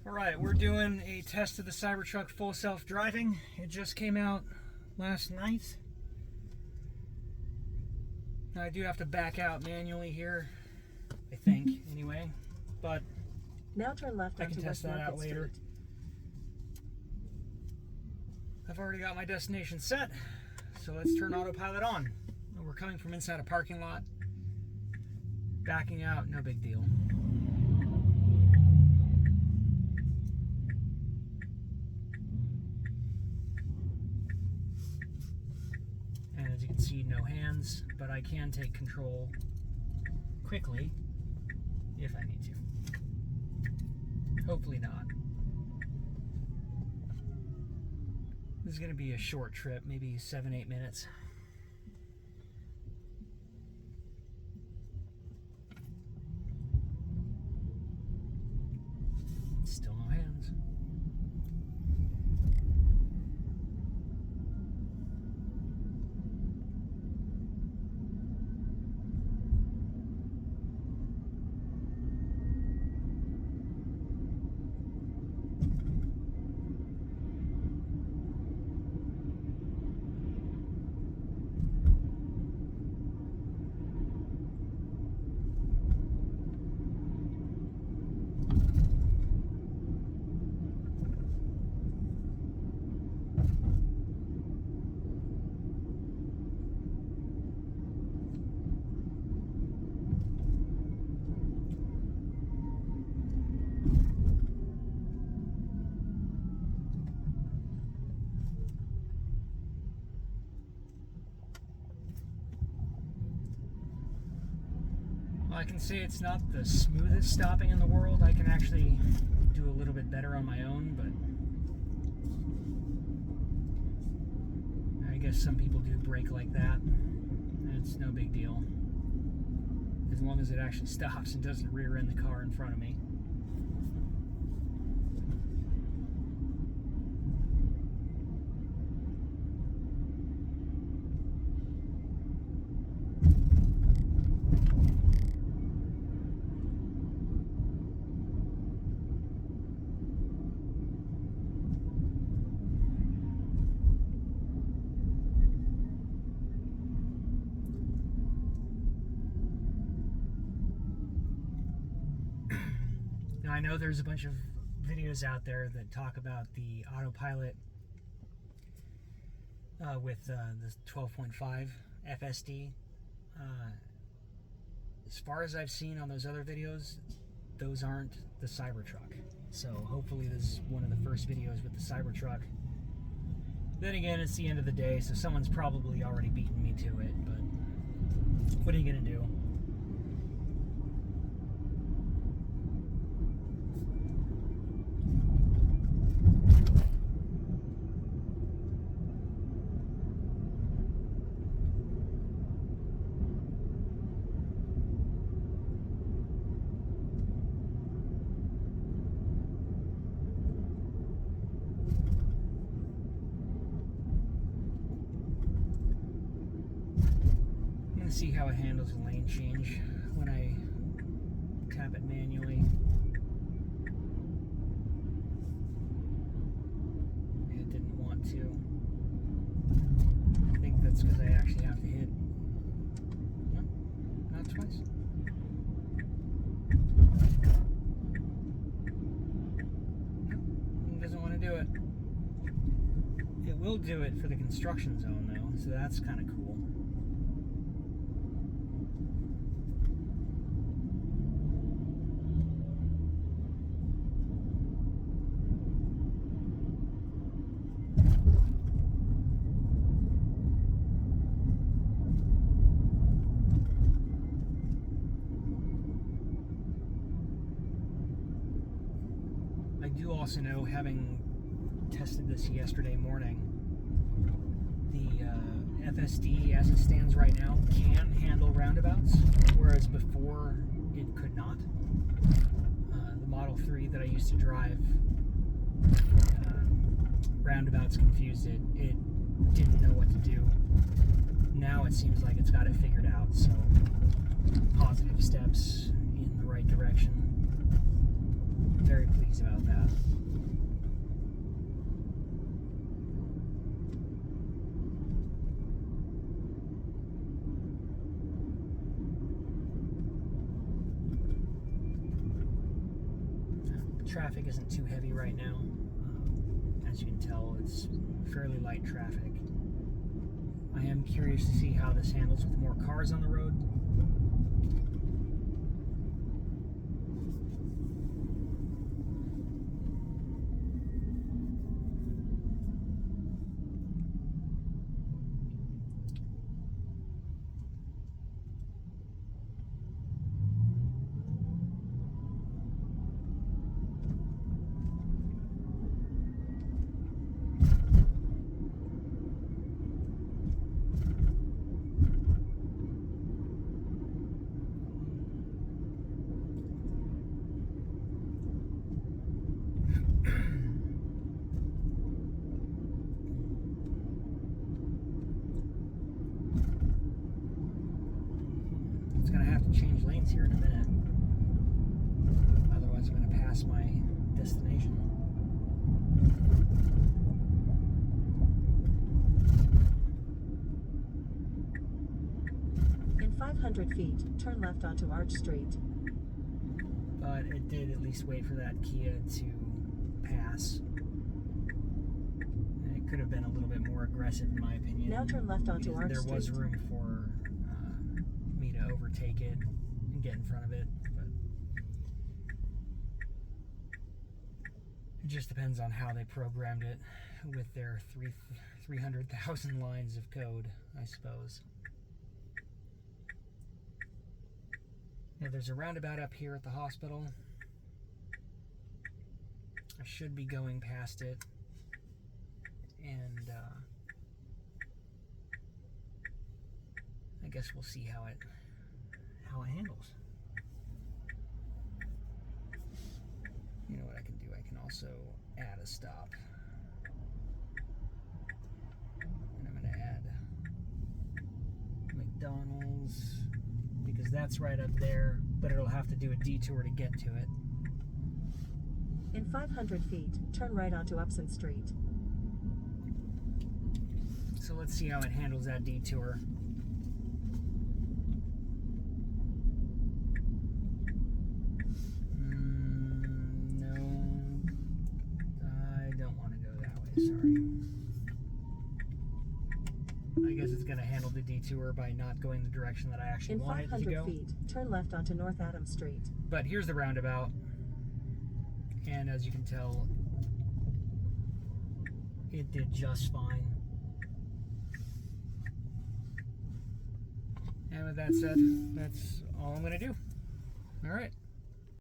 Alright, we're doing a test of the Cybertruck Full Self Driving. It just came out last night. Now I do have to back out manually here, I think, anyway. But now turn left I can test that out later. I've already got my destination set, so let's turn autopilot on. We're coming from inside a parking lot. Backing out, no big deal. And as you can see, no hands, but I can take control quickly if I need to. Hopefully not. This is going to be a short trip, maybe 7-8 minutes. Still no hands. I can say it's not the smoothest stopping in the world. I can actually do a little bit better on my own, but I guess some people do brake like that. It's no big deal. As long as it actually stops and doesn't rear end the car in front of me. Now, I know there's a bunch of videos out there that talk about the autopilot with the 12.5 FSD. As far as I've seen on those other videos, those aren't the Cybertruck. So hopefully this is one of the first videos with the Cybertruck. Then again, it's the end of the day, so someone's probably already beaten me to it, but what are you going to do? See how it handles a lane change when I tap it manually. It didn't want to. I think that's because I actually have to hit. No, not twice. No, it doesn't want to do it. It will do it for the construction zone though, so that's kind of cool. I do also know, having tested this yesterday morning, the FSD as it stands right now can handle roundabouts, whereas before it could not. The Model 3 that I used to drive, roundabouts confused it. It didn't know what to do. Now it seems like it's got it figured out, so positive steps in the right direction. very pleased about that. Traffic isn't too heavy right now. As you can tell, it's fairly light traffic. I am curious to see how this handles with more cars on the road. It's going to have to change lanes here in a minute. Otherwise, I'm going to pass my destination. In 500 feet, turn left onto Arch Street. But it did at least wait for that Kia to pass. And it could have been a little bit more aggressive, in my opinion. Now turn left onto Arch Street. There was room for me to overtake it and get in front of it, but it just depends on how they programmed it with their 300,000 lines of code, I suppose. Now there's a roundabout up here at the hospital. I should be going past it, and I guess we'll see how it handles. You know what I can do? I can also add a stop. And I'm going to add McDonald's, because that's right up there, but it'll have to do a detour to get to it. In 500 feet, turn right onto Upson Street. So let's see how it handles that detour. No, I don't want to go that way, sorry. I guess it's going to handle the detour by not going the direction that I actually wanted it to go. In 500 feet, turn left onto North Adams Street. But here's the roundabout, and as you can tell, it did just fine. And with that said, that's all I'm going to do. All right.